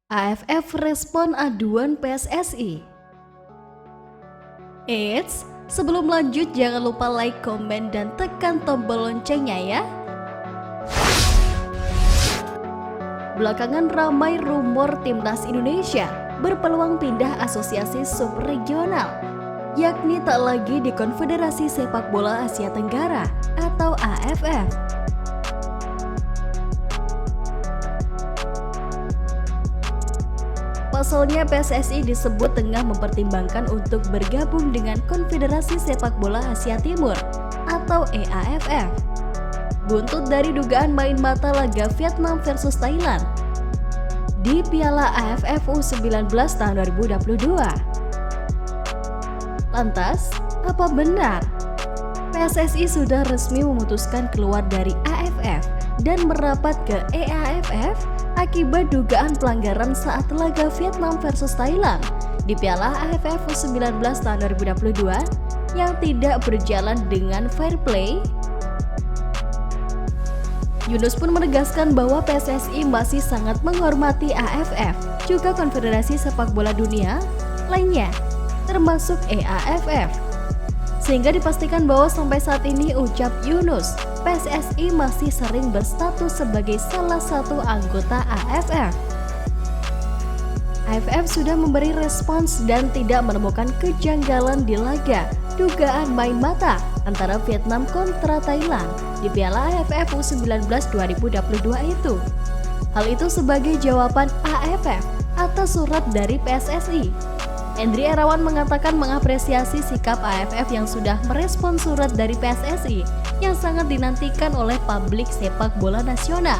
AFF respon aduan PSSI. Eits, sebelum lanjut jangan lupa like, komen, dan tekan tombol loncengnya ya. Belakangan ramai rumor timnas Indonesia berpeluang pindah asosiasi subregional, yakni tak lagi di Konfederasi Sepak Bola Asia Tenggara atau AFF. Pasalnya PSSI disebut tengah mempertimbangkan untuk bergabung dengan Konfederasi Sepak Bola Asia Timur atau EAFF. Buntut dari dugaan main mata laga Vietnam versus Thailand di Piala AFF U19 tahun 2022. Lantas, apa benar PSSI sudah resmi memutuskan keluar dari AFF dan merapat ke EAFF akibat dugaan pelanggaran saat laga Vietnam versus Thailand di Piala AFF U19 tahun 2022 yang tidak berjalan dengan fair play? Yunus pun menegaskan bahwa PSSI masih sangat menghormati AFF, juga Konfederasi Sepak Bola Dunia lainnya, termasuk EAFF. Sehingga dipastikan bahwa sampai saat ini, ucap Yunus, PSSI masih sering berstatus sebagai salah satu anggota AFF. AFF sudah memberi respons dan tidak menemukan kejanggalan di laga dugaan main mata antara Vietnam kontra Thailand di Piala AFF U19 2022 itu. Hal itu sebagai jawaban AFF atas surat dari PSSI. Hendry Irawan mengatakan mengapresiasi sikap AFF yang sudah merespon surat dari PSSI yang sangat dinantikan oleh publik sepak bola nasional.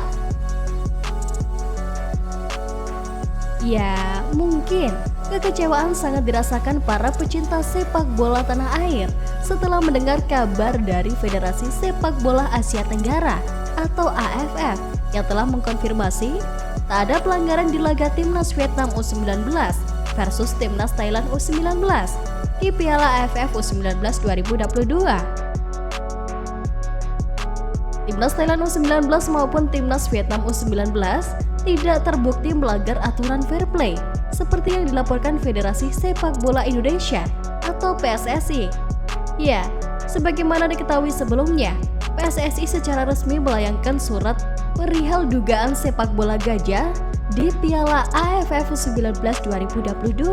Ya, mungkin kekecewaan sangat dirasakan para pecinta sepak bola tanah air setelah mendengar kabar dari Federasi Sepak Bola Asia Tenggara atau AFF yang telah mengkonfirmasi tak ada pelanggaran di laga Timnas Vietnam U19 versus Timnas Thailand U19 di Piala AFF U19 2022. Timnas Thailand U19 maupun Timnas Vietnam U19 tidak terbukti melanggar aturan fair play seperti yang dilaporkan Federasi Sepak Bola Indonesia atau PSSI. Ya, sebagaimana diketahui sebelumnya, PSSI secara resmi melayangkan surat perihal dugaan sepak bola gajah di Piala AFF U19 2022.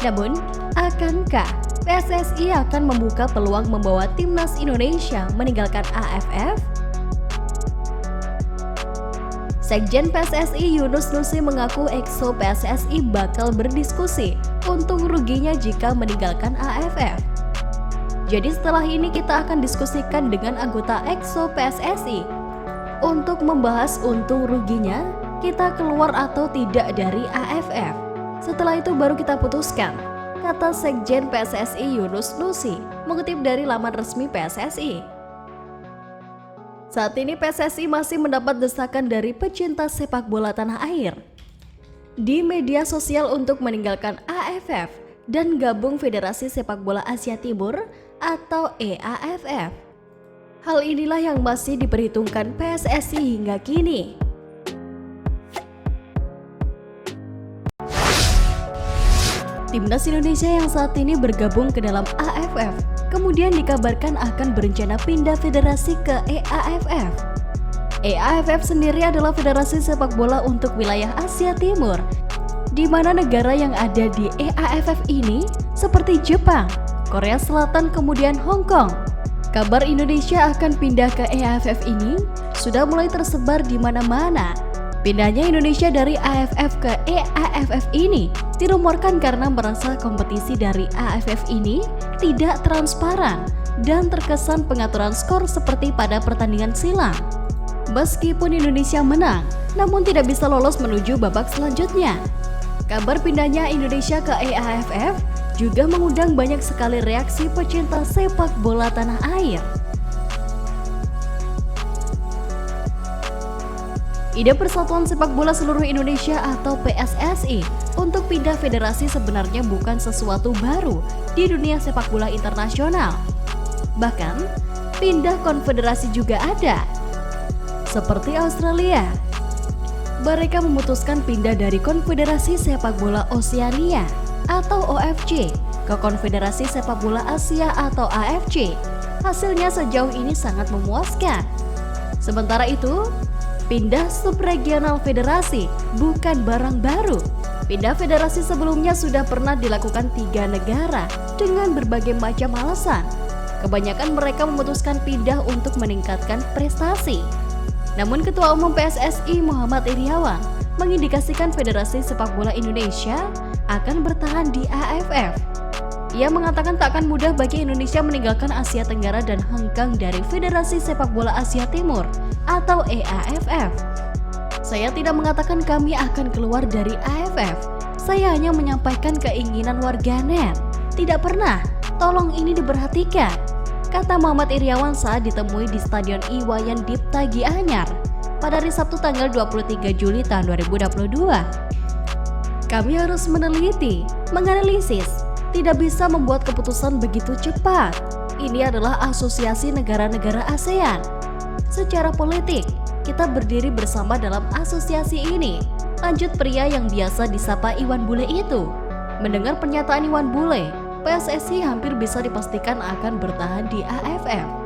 Namun, akankah PSSI akan membuka peluang membawa timnas Indonesia meninggalkan AFF? Sekjen PSSI Yunus Nusi mengaku EXO PSSI bakal berdiskusi untung ruginya jika meninggalkan AFF. Jadi setelah ini kita akan diskusikan dengan anggota EXO PSSI untuk membahas untung ruginya kita keluar atau tidak dari AFF. Setelah itu baru kita putuskan, kata Sekjen PSSI Yunus Nusi mengutip dari laman resmi PSSI. Saat ini PSSI masih mendapat desakan dari pecinta sepak bola tanah air di media sosial untuk meninggalkan AFF dan gabung Federasi Sepak Bola Asia Timur atau EAFF. Hal inilah yang masih diperhitungkan PSSI hingga kini. Timnas Indonesia yang saat ini bergabung ke dalam AFF kemudian dikabarkan akan berencana pindah federasi ke EAFF. EAFF sendiri adalah federasi sepak bola untuk wilayah Asia Timur, di mana negara yang ada di EAFF ini seperti Jepang, Korea Selatan, kemudian Hong Kong. Kabar Indonesia akan pindah ke EAFF ini sudah mulai tersebar di mana-mana. Pindahnya Indonesia dari AFF ke EAFF ini dirumorkan karena merasa kompetisi dari AFF ini tidak transparan dan terkesan pengaturan skor seperti pada pertandingan silam. Meskipun Indonesia menang, namun tidak bisa lolos menuju babak selanjutnya. Kabar pindahnya Indonesia ke EAFF juga mengundang banyak sekali reaksi pecinta sepak bola tanah air. Ide Persatuan Sepak Bola Seluruh Indonesia atau PSSI untuk pindah federasi sebenarnya bukan sesuatu baru di dunia sepak bola internasional. Bahkan, pindah konfederasi juga ada, seperti Australia. mereka memutuskan pindah dari Konfederasi Sepak Bola Oseania atau OFC ke Konfederasi Sepak Bola Asia atau AFC. Hasilnya sejauh ini sangat memuaskan. Sementara itu, pindah subregional federasi bukan barang baru. Pindah federasi sebelumnya sudah pernah dilakukan 3 negara dengan berbagai macam alasan. Kebanyakan mereka memutuskan pindah untuk meningkatkan prestasi. Namun Ketua Umum PSSI Muhammad Iryawan mengindikasikan Federasi Sepak Bola Indonesia akan bertahan di AFF. Ia mengatakan tak akan mudah bagi Indonesia meninggalkan Asia Tenggara dan hengkang dari Federasi Sepak Bola Asia Timur atau EAFF. Saya tidak mengatakan kami akan keluar dari AFF. Saya hanya menyampaikan keinginan warganet. Tidak pernah. Tolong ini diperhatikan, kata Muhammad Iryawan saat ditemui di Stadion Iwayan Dipta Gianyar pada hari Sabtu tanggal 23 Juli tahun 2022. Kami harus meneliti, menganalisis, tidak bisa membuat keputusan begitu cepat. Ini adalah asosiasi negara-negara ASEAN. Secara politik, kita berdiri bersama dalam asosiasi ini, lanjut pria yang biasa disapa Iwan Bule itu. Mendengar pernyataan Iwan Bule, PSSI hampir bisa dipastikan akan bertahan di AFF.